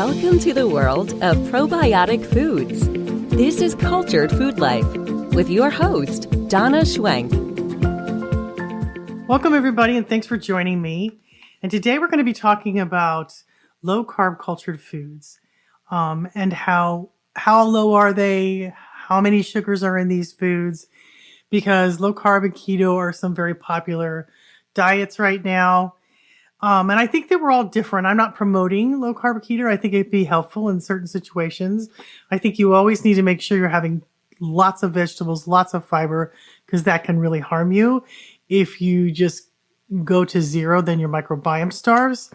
Welcome to the world of probiotic foods. This is Cultured Food Life with your host, Donna Schwenk. Welcome, everybody, and thanks for joining me. And today we're going to be talking about low-carb cultured foods and how low are they, how many sugars are in these foods, because low-carb and keto are some very popular diets right now. And I think that we're all different. I'm not promoting low-carb keto. I think it'd be helpful in certain situations. I think you always need to make sure you're having lots of vegetables, lots of fiber, because that can really harm you. If you just go to zero, then your microbiome starves.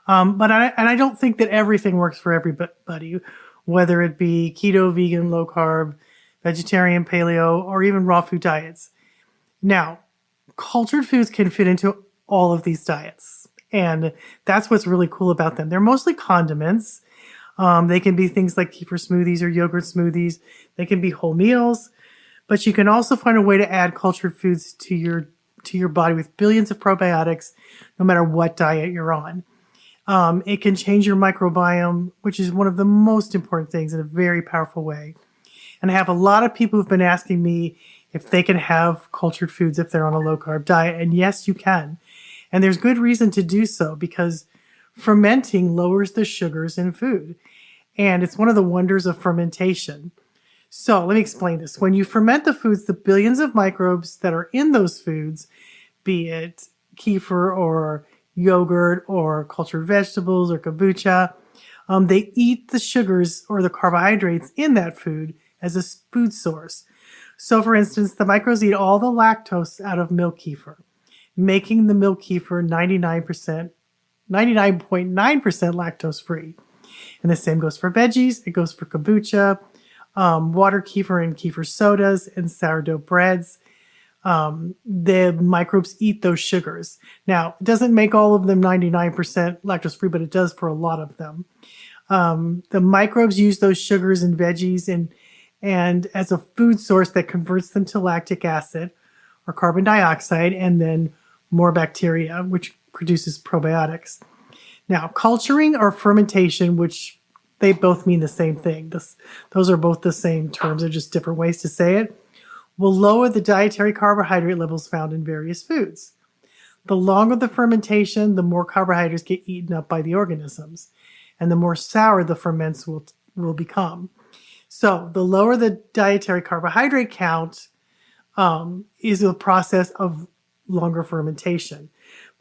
But I don't think that everything works for everybody, whether it be keto, vegan, low carb, vegetarian, paleo, or even raw food diets. Now, cultured foods can fit into all of these diets. And that's what's really cool about them. They're mostly condiments. They can be things like kefir smoothies or yogurt smoothies. They can be whole meals. But you can also find a way to add cultured foods to your body with billions of probiotics, no matter what diet you're on. It can change your microbiome, which is one of the most important things, in a very powerful way. And I have a lot of people who've been asking me if they can have cultured foods if they're on a low-carb diet. And yes, you can. And there's good reason to do so, because fermenting lowers the sugars in food. And it's one of the wonders of fermentation. So let me explain this. When you ferment the foods, the billions of microbes that are in those foods, be it kefir or yogurt or cultured vegetables or kombucha, they eat the sugars or the carbohydrates in that food as a food source. So for instance, the microbes eat all the lactose out of milk kefir, making the milk kefir 99.9% lactose free. And the same goes for veggies. It goes for kombucha, water kefir and kefir sodas, and sourdough breads. The microbes eat those sugars. Now, it doesn't make all of them 99% lactose free, but it does for a lot of them. The microbes use those sugars in veggies and as a food source that converts them to lactic acid or carbon dioxide, and then more bacteria, which produces probiotics. Now, culturing or fermentation, which they both mean the same thing. Those are both the same terms. They're just different ways to say it. Will lower the dietary carbohydrate levels found in various foods. The longer the fermentation, the more carbohydrates get eaten up by the organisms, and the more sour the ferments will become. So the lower the dietary carbohydrate count is a process of longer fermentation.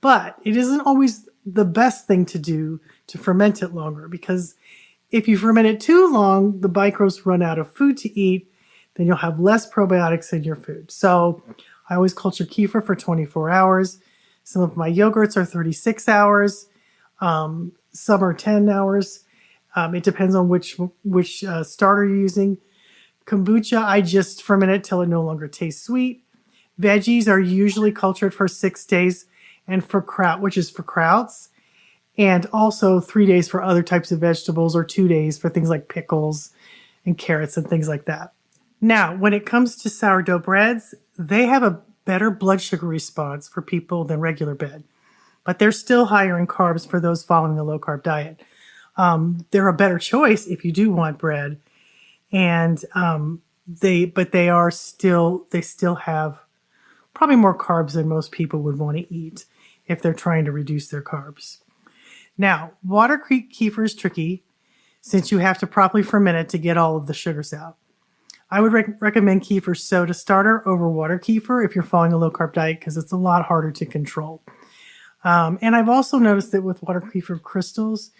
But it isn't always the best thing to do to ferment it longer, because if you ferment it too long, the microbes run out of food to eat, then you'll have less probiotics in your food. So I always culture kefir for 24 hours. Some of my yogurts are 36 hours. Some are 10 hours. It depends on which starter you're using. Kombucha, I just ferment it till it no longer tastes sweet. Veggies are usually cultured for 6 days, and for kraut, which is for krauts, and also 3 days for other types of vegetables, or 2 days for things like pickles and carrots and things like that. Now, when it comes to sourdough breads, they have a better blood sugar response for people than regular bread, but they're still higher in carbs for those following a low-carb diet. They're a better choice if you do want bread, and they still have probably more carbs than most people would want to eat if they're trying to reduce their carbs. Now, water kefir is tricky since you have to properly ferment it to get all of the sugars out. I would recommend kefir soda starter over water kefir if you're following a low-carb diet, because it's a lot harder to control. And I've also noticed that with water kefir crystals,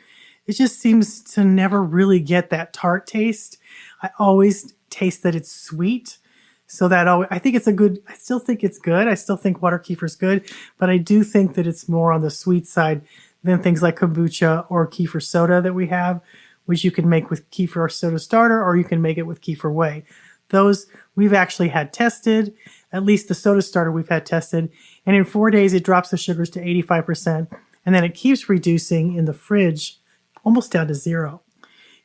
it just seems to never really get that tart taste. I always taste that it's sweet. So that I still think it's good. I still think water kefir is good, but I do think that it's more on the sweet side than things like kombucha or kefir soda that we have, which you can make with kefir soda starter, or you can make it with kefir whey. Those we've actually had tested, at least the soda starter we've had tested, and in 4 days it drops the sugars to 85%, and then it keeps reducing in the fridge almost down to zero.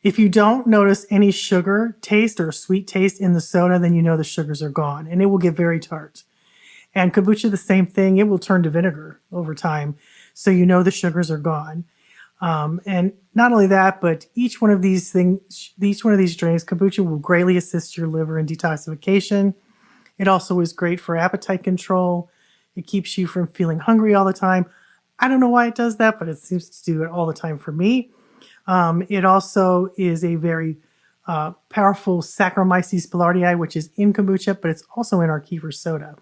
If you don't notice any sugar taste or sweet taste in the soda, then you know the sugars are gone, and it will get very tart. And kombucha, the same thing. It will turn to vinegar over time, so you know the sugars are gone. And not only that, but each one of these drinks, kombucha will greatly assist your liver in detoxification. It also is great for appetite control. It keeps you from feeling hungry all the time. I don't know why it does that, but it seems to do it all the time for me. It also is a very powerful Saccharomyces boulardii, which is in kombucha, but it's also in our kefir soda.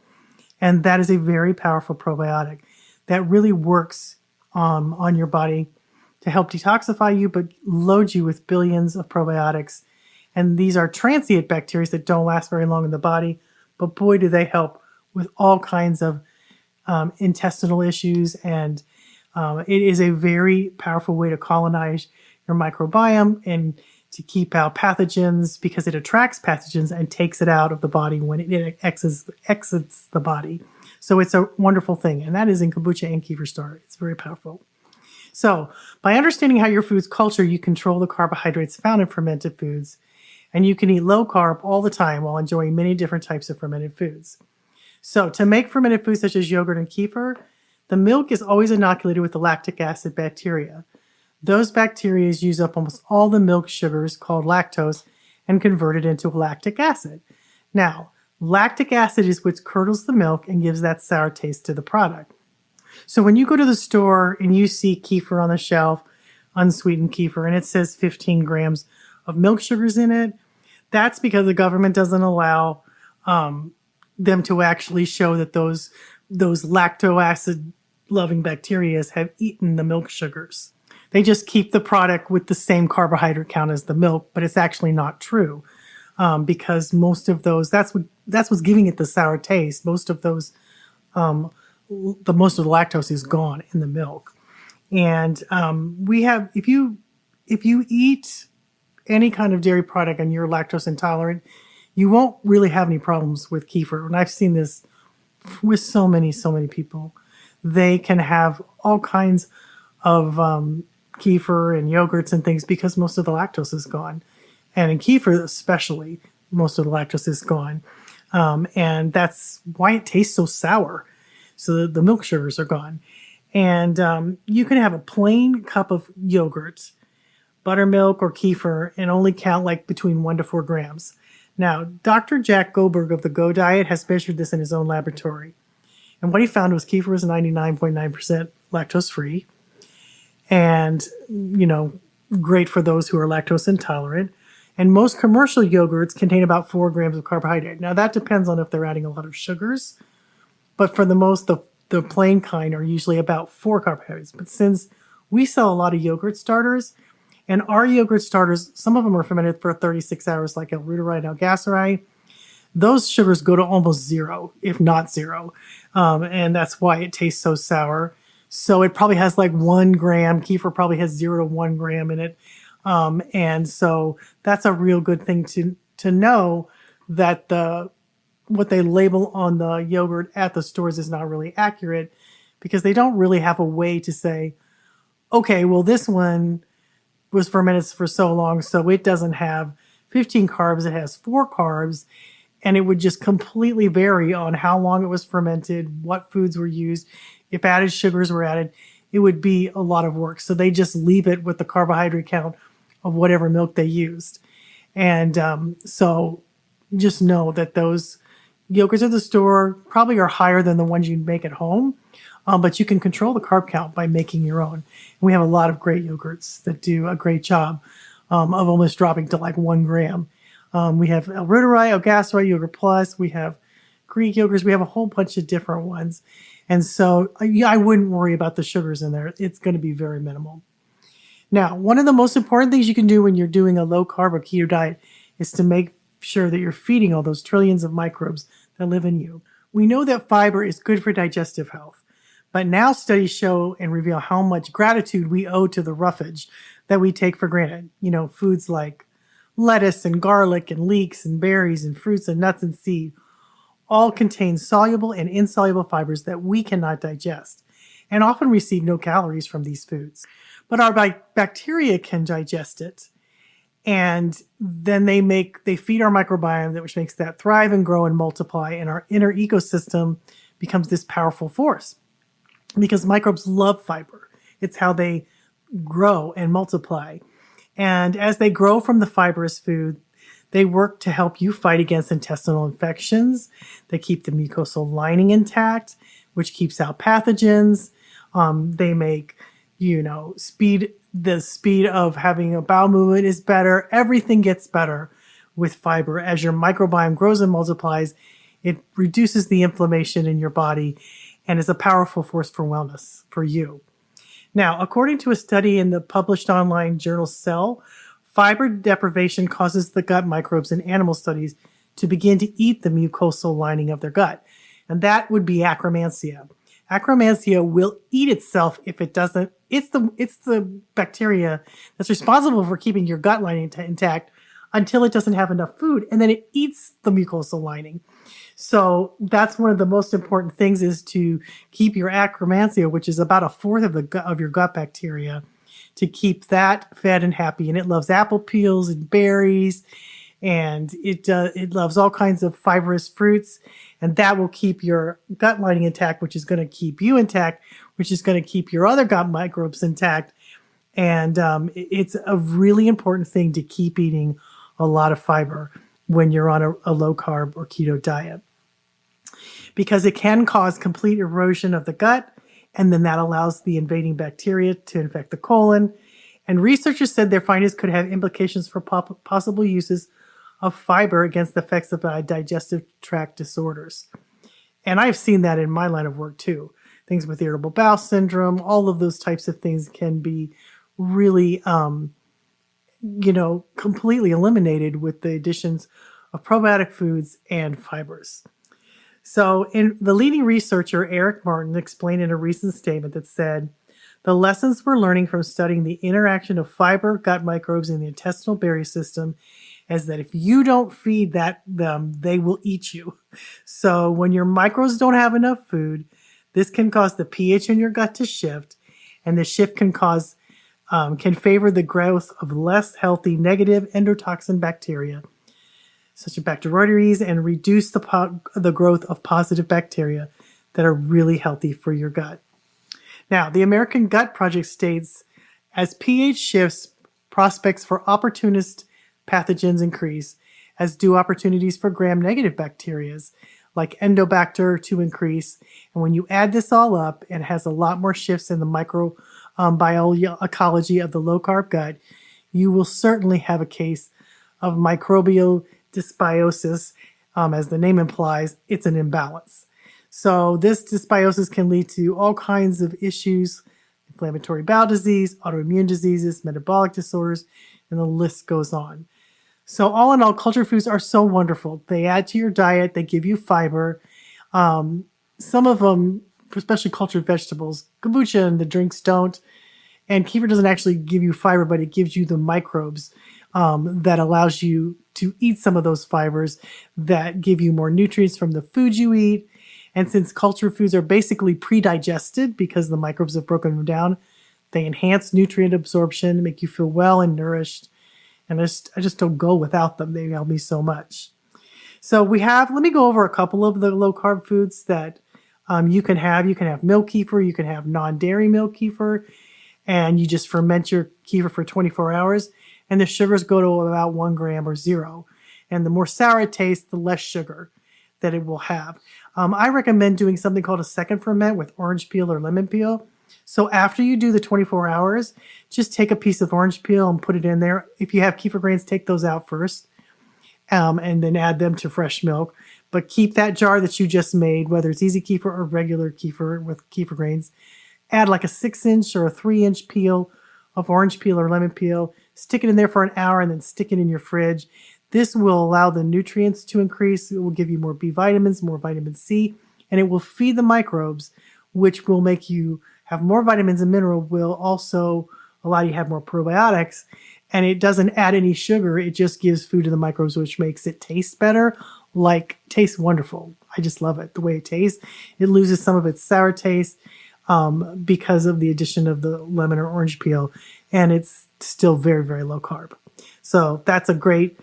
And that is a very powerful probiotic that really works on your body to help detoxify you, but load you with billions of probiotics. And these are transient bacteria that don't last very long in the body, but boy, do they help with all kinds of intestinal issues. And it is a very powerful way to colonize your microbiome and to keep out pathogens, because it attracts pathogens and takes it out of the body when it exits the body. So it's a wonderful thing. And that is in kombucha and kefir starter. It's very powerful. So by understanding how your food's culture, you control the carbohydrates found in fermented foods, and you can eat low carb all the time while enjoying many different types of fermented foods. So to make fermented foods such as yogurt and kefir, the milk is always inoculated with the lactic acid bacteria. Those bacteria use up almost all the milk sugars called lactose and convert it into lactic acid. Now, lactic acid is what curdles the milk and gives that sour taste to the product. So when you go to the store and you see kefir on the shelf, unsweetened kefir, and it says 15 grams of milk sugars in it, that's because the government doesn't allow them to actually show that those lacto acid loving bacteria have eaten the milk sugars. They just keep the product with the same carbohydrate count as the milk, but it's actually not true, because most of those, that's what's giving it the sour taste. Most of those, most of the lactose is gone in the milk. And if you eat any kind of dairy product and you're lactose intolerant, you won't really have any problems with kefir. And I've seen this with so many people. They can have all kinds of kefir and yogurts and things because most of the lactose is gone. And in kefir especially, most of the lactose is gone. And that's why it tastes so sour. So the milk sugars are gone. And you can have a plain cup of yogurt, buttermilk, or kefir, and only count like between 1 to 4 grams. Now, Dr. Jack Goldberg of the Go Diet has measured this in his own laboratory. And what he found was kefir was 99.9% lactose free. And, great for those who are lactose intolerant. And most commercial yogurts contain about 4 grams of carbohydrate. Now, that depends on if they're adding a lot of sugars. But for the most, the plain kind are usually about 4 carbohydrates. But since we sell a lot of yogurt starters, and our yogurt starters, some of them are fermented for 36 hours, like L-reuteri and L-gaceri, those sugars go to almost zero, if not zero. And that's why it tastes so sour. So it probably has like 1 gram. Kefir probably has 0 to 1 gram in it. And so that's a real good thing to know, that what they label on the yogurt at the stores is not really accurate, because they don't really have a way to say, okay, well, this one was fermented for so long, so it doesn't have 15 carbs, it has 4 carbs. And it would just completely vary on how long it was fermented, what foods were used. If added sugars were added, it would be a lot of work. So they just leave it with the carbohydrate count of whatever milk they used. And so just know that those yogurts at the store probably are higher than the ones you'd make at home. But you can control the carb count by making your own. And we have a lot of great yogurts that do a great job of almost dropping to like 1 gram. We have L-reuteri, L-gaceri, Yogurt Plus. We have Greek yogurts. We have a whole bunch of different ones. And so I wouldn't worry about the sugars in there. It's going to be very minimal. Now, one of the most important things you can do when you're doing a low carb or keto diet is to make sure that you're feeding all those trillions of microbes that live in you. We know that fiber is good for digestive health, but now studies show and reveal how much gratitude we owe to the roughage that we take for granted. Foods like lettuce and garlic and leeks and berries and fruits and nuts and seeds all contain soluble and insoluble fibers that we cannot digest, and often receive no calories from these foods. But our bacteria can digest it, and then they feed our microbiome, which makes that thrive and grow and multiply, and our inner ecosystem becomes this powerful force. Because microbes love fiber. It's how they grow and multiply. And as they grow from the fibrous food, they work to help you fight against intestinal infections. They keep the mucosal lining intact, which keeps out pathogens. They make, the speed of having a bowel movement is better. Everything gets better with fiber. As your microbiome grows and multiplies, it reduces the inflammation in your body and is a powerful force for wellness for you. Now, according to a study in the published online journal Cell, fiber deprivation causes the gut microbes in animal studies to begin to eat the mucosal lining of their gut. And that would be Akkermansia. Akkermansia will eat itself if it doesn't. It's the bacteria that's responsible for keeping your gut lining intact until it doesn't have enough food, and then it eats the mucosal lining. So that's one of the most important things, is to keep your Akkermansia, which is about a fourth of your gut bacteria, to keep that fed and happy. And it loves apple peels and berries, and it loves all kinds of fibrous fruits, and that will keep your gut lining intact, which is going to keep you intact, which is going to keep your other gut microbes intact. And it's a really important thing to keep eating a lot of fiber when you're on a low carb or keto diet, because it can cause complete erosion of the gut, and then that allows the invading bacteria to infect the colon. And researchers said their findings could have implications for possible uses of fiber against the effects of digestive tract disorders. And I've seen that in my line of work too. Things with irritable bowel syndrome, all of those types of things can be really, completely eliminated with the additions of probiotic foods and fibers. So the leading researcher, Eric Martin, explained in a recent statement that said, the lessons we're learning from studying the interaction of fiber, gut microbes, and the intestinal barrier system is that if you don't feed them, they will eat you. So when your microbes don't have enough food, this can cause the pH in your gut to shift, and the shift can favor the growth of less healthy negative endotoxin bacteria, such as Bacteroides, and reduce the growth of positive bacteria that are really healthy for your gut. Now, the American Gut Project states, as pH shifts, prospects for opportunist pathogens increase, as do opportunities for gram-negative bacteria like Endobacter to increase. And when you add this all up, it has a lot more shifts in the microbial ecology of the low-carb gut. You will certainly have a case of microbial dysbiosis. As the name implies, it's an imbalance. So this dysbiosis can lead to all kinds of issues: inflammatory bowel disease, autoimmune diseases, metabolic disorders, and the list goes on. So all in all, cultured foods are so wonderful. They add to your diet. They give you fiber. Some of them, especially cultured vegetables, kombucha and the drinks don't. And kefir doesn't actually give you fiber, but it gives you the microbes that allows you to eat some of those fibers that give you more nutrients from the food you eat. And since cultured foods are basically pre-digested because the microbes have broken them down, they enhance nutrient absorption, make you feel well and nourished. And I just don't go without them. They help me so much. So let me go over a couple of the low carb foods that you can have. You can have milk kefir, you can have non-dairy milk kefir, and you just ferment your kefir for 24 hours. And the sugars go to about 1 gram or 0. And the more sour it tastes, the less sugar that it will have. I recommend doing something called a second ferment with orange peel or lemon peel. So after you do the 24 hours, just take a piece of orange peel and put it in there. If you have kefir grains, take those out first, and then add them to fresh milk. But keep that jar that you just made, whether it's easy kefir or regular kefir with kefir grains. Add like a 6-inch or a 3-inch peel of orange peel or lemon peel. Stick it in there for an hour and then stick it in your fridge. This will allow the nutrients to increase. It will give you more B vitamins, more vitamin C, and it will feed the microbes, which will make you have more vitamins and minerals, will also allow you to have more probiotics. And it doesn't add any sugar. It just gives food to the microbes, which makes it taste better, tastes wonderful. I just love it, the way it tastes. It loses some of its sour taste because of the addition of the lemon or orange peel, and it's still very, very low carb. So that's a great...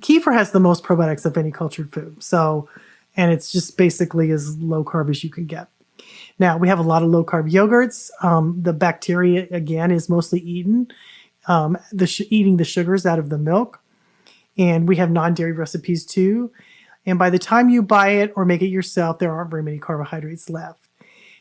Kefir has the most probiotics of any cultured food. So, and it's just basically as low carb as you can get. Now, we have a lot of low carb yogurts. The bacteria, again, is mostly eating the sugars out of the milk. And we have non-dairy recipes too. And by the time you buy it or make it yourself, there aren't very many carbohydrates left.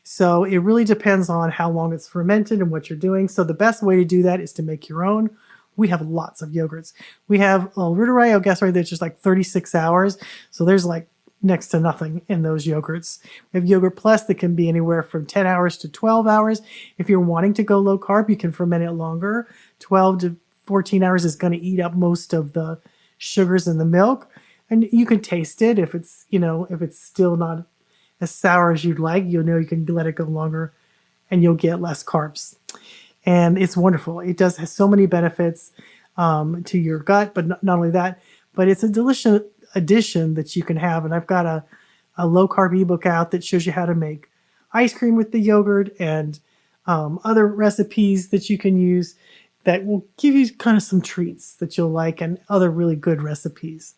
So it really depends on how long it's fermented and what you're doing. So the best way to do that is to make your own. We have lots of yogurts. We have Ruderai, guess right, that's just like 36 hours. So there's like next to nothing in those yogurts. We have Yogurt Plus that can be anywhere from 10 hours to 12 hours. If you're wanting to go low carb, you can ferment it longer. 12 to 14 hours is going to eat up most of the sugars in the milk. And you can taste it if it's, if it's still not as sour as you'd like, you can let it go longer and you'll get less carbs. And it's wonderful. It has so many benefits to your gut, but not only that, but it's a delicious addition that you can have. And I've got a low carb ebook out that shows you how to make ice cream with the yogurt and other recipes that you can use that will give you kind of some treats that you'll like and other really good recipes.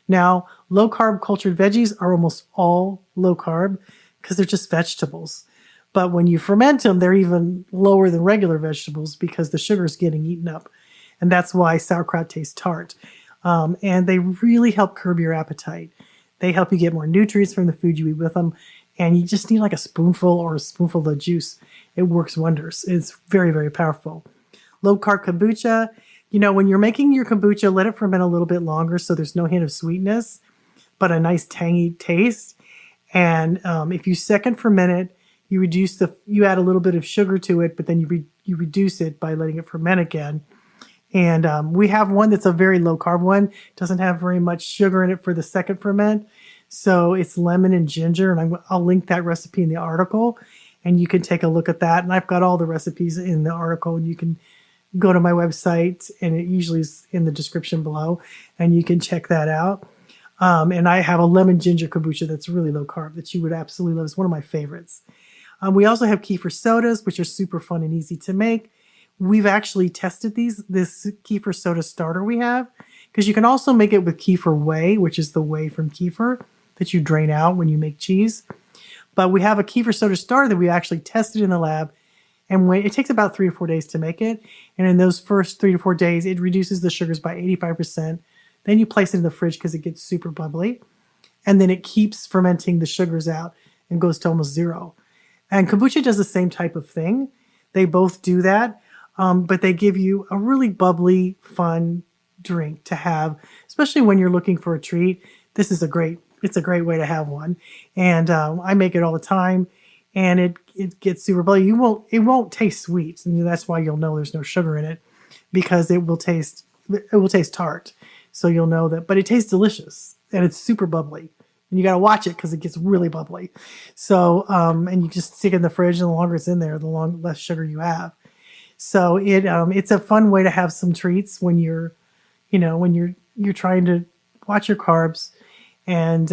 Now, low carb cultured veggies are almost all low carb because they're just vegetables. But when you ferment them, they're even lower than regular vegetables because the sugar is getting eaten up. And that's why sauerkraut tastes tart. And they really help curb your appetite. They help you get more nutrients from the food you eat with them. And you just need like a spoonful of juice. It works wonders. It's very, very powerful. Low carb kombucha. When you're making your kombucha, let it ferment a little bit longer so there's no hint of sweetness, but a nice tangy taste. And if you second ferment it, you add a little bit of sugar to it, but then you reduce it by letting it ferment again. And we have one that's a very low carb one. It doesn't have very much sugar in it for the second ferment. So it's lemon and ginger, and I'll link that recipe in the article, and you can take a look at that. And I've got all the recipes in the article, and you can go to my website, and it usually is in the description below, and you can check that out. And I have a lemon ginger kombucha that's really low carb that you would absolutely love. It's one of my favorites. We also have kefir sodas, which are super fun and easy to make. We've actually tested this kefir soda starter we have, because you can also make it with kefir whey, which is the whey from kefir that you drain out when you make cheese. But we have a kefir soda starter that we actually tested in the lab. And it takes about 3 or 4 days to make it. And in those first 3 to 4 days, it reduces the sugars by 85%. Then you place it in the fridge because it gets super bubbly. And then it keeps fermenting the sugars out and goes to almost zero. And kombucha does the same type of thing. They both do that, but they give you a really bubbly, fun drink to have, especially when you're looking for a treat. It's a great way to have one. And I make it all the time. And it gets super bubbly. It won't taste sweet, and that's why you'll know there's no sugar in it, because it will taste tart. So you'll know that, but it tastes delicious and it's super bubbly. And you got to watch it because it gets really bubbly. So and you just stick it in the fridge, and the longer it's in there, the less sugar you have. So it's a fun way to have some treats when you're trying to watch your carbs, and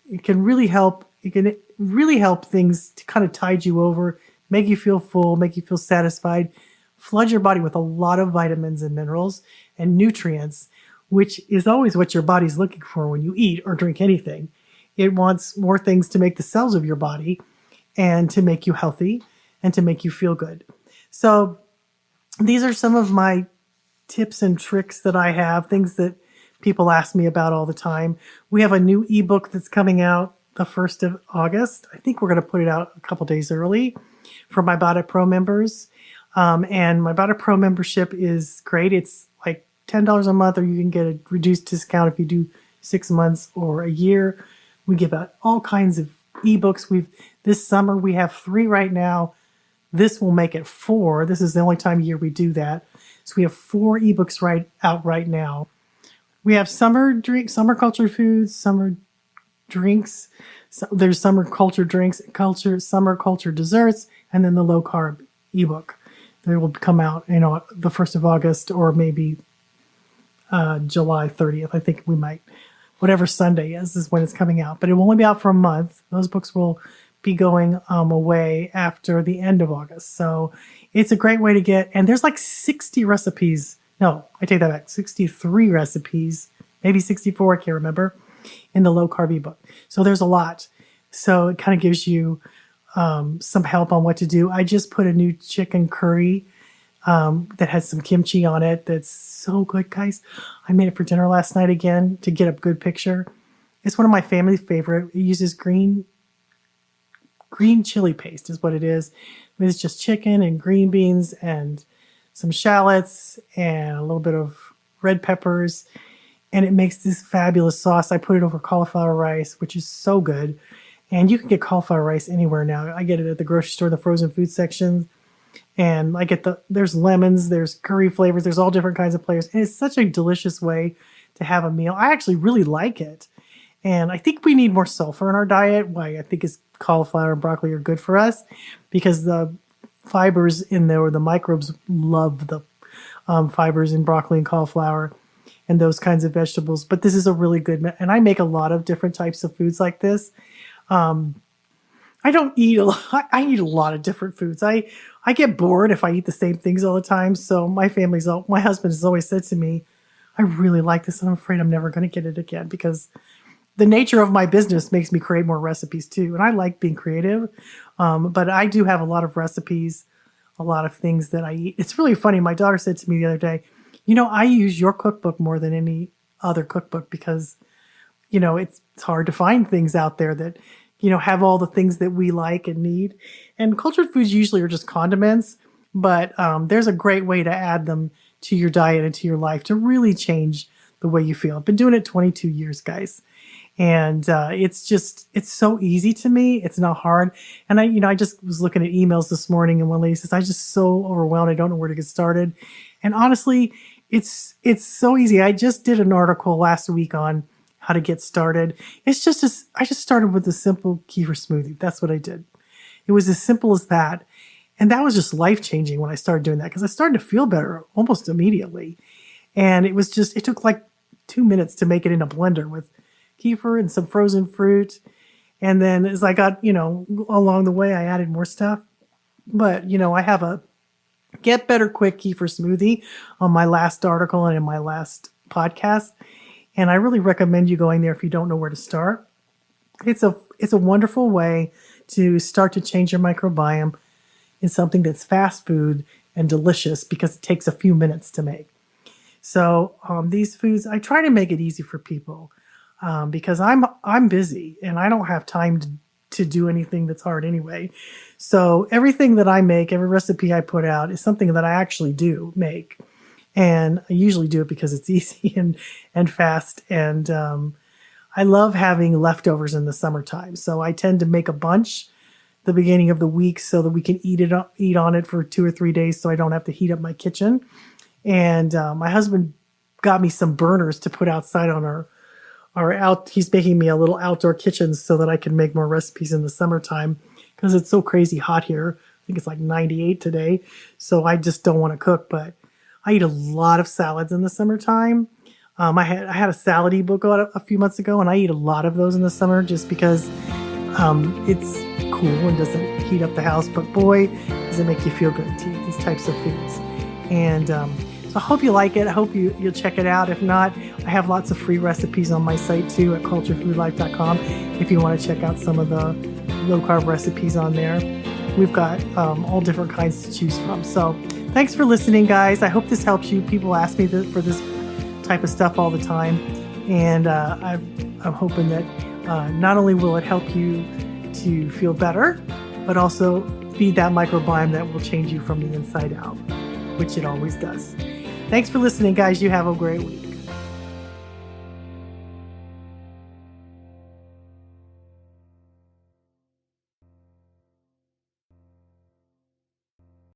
it can really help. It can really help things to kind of tide you over, make you feel full, make you feel satisfied, flood your body with a lot of vitamins and minerals and nutrients, which is always what your body's looking for when you eat or drink anything. It wants more things to make the cells of your body and to make you healthy and to make you feel good. So these are some of my tips and tricks that I have, things that people ask me about all the time. We have a new ebook that's coming out the 1st of August. I think we're going to put it out a couple days early for my Bada Pro members. And my Bada Pro membership is great. It's like $10 a month, or you can get a reduced discount if you do 6 months or a year. We give out all kinds of ebooks. This summer we have 3 right now. This will make it 4. This is the only time of year we do that. So we have 4 ebooks out right now. We have summer culture foods, summer drinks. So there's summer culture drinks, summer culture desserts, and then the low carb ebook. They will come out, the 1st of August, or maybe July 30th. I think we might, whatever Sunday is when it's coming out. But it will only be out for a month. Those books will be going away after the end of August. So it's a great way to get, and there's like 60 recipes. No, I take that back. 63 recipes, maybe 64, I can't remember, in the low carb ebook. So there's a lot. So it kind of gives you some help on what to do. I just put a new chicken curry that has some kimchi on it. That's so good, guys. I made it for dinner last night again to get a good picture. It's one of my family's favorite. It uses green chili paste is what it is. It's just chicken and green beans and some shallots and a little bit of red peppers. And it makes this fabulous sauce. I put it over cauliflower rice, which is so good. And you can get cauliflower rice anywhere now. I get it at the grocery store, the frozen food section. And I get there's lemons, there's curry flavors, there's all different kinds of flavors. And it's such a delicious way to have a meal. I actually really like it. And I think we need more sulfur in our diet. Why I think cauliflower and broccoli are good for us because the fibers in there, or the microbes love the fibers in broccoli and cauliflower and those kinds of vegetables. But this is a really good, and I make a lot of different types of foods like this. I don't eat a lot. I eat a lot of different foods. I get bored if I eat the same things all the time. So my husband has always said to me, I really like this and I'm afraid I'm never going to get it again because the nature of my business makes me create more recipes too. And I like being creative. But I do have a lot of recipes, a lot of things that I eat. It's really funny. My daughter said to me the other day, I use your cookbook more than any other cookbook because, it's hard to find things out there that, have all the things that we like and need. And cultured foods usually are just condiments, but there's a great way to add them to your diet and to your life to really change the way you feel. I've been doing it 22 years, guys. And it's so easy to me. It's not hard. And I just was looking at emails this morning and one lady says, I'm just so overwhelmed. I don't know where to get started. And honestly, it's so easy. I just did an article last week on how to get started. I just started with a simple kefir smoothie. That's what I did. It was as simple as that. And that was just life-changing when I started doing that because I started to feel better almost immediately. And it took like 2 minutes to make it in a blender with kefir and some frozen fruit. And then as I got, along the way, I added more stuff. But, I have a Get Better Quick Kefir Smoothie on my last article and in my last podcast. And I really recommend you going there if you don't know where to start. It's a wonderful way to start to change your microbiome in something that's fast food and delicious because it takes a few minutes to make. So these foods, I try to make it easy for people because I'm busy and I don't have time to do anything that's hard anyway. So everything that I make, every recipe I put out is something that I actually do make. And I usually do it because it's easy and fast. And I love having leftovers in the summertime. So I tend to make a bunch the beginning of the week so that we can eat on it for 2 or 3 days so I don't have to heat up my kitchen. And my husband got me some burners to put outside on he's making me a little outdoor kitchen so that I can make more recipes in the summertime because it's so crazy hot here. I think it's like 98 today. So I just don't want to cook, but I eat a lot of salads in the summertime. I had a salad ebook out a few months ago and I eat a lot of those in the summer just because it's cool and doesn't heat up the house, but boy, does it make you feel good to eat these types of foods. And so I hope you like it. I hope you'll check it out. If not, I have lots of free recipes on my site too at culturedfoodlife.com if you want to check out some of the low-carb recipes on there. We've got all different kinds to choose from. So thanks for listening, guys. I hope this helps you. People ask me for this type of stuff all the time. And I'm hoping that not only will it help you to feel better, but also feed that microbiome that will change you from the inside out, which it always does. Thanks for listening, guys. You have a great week.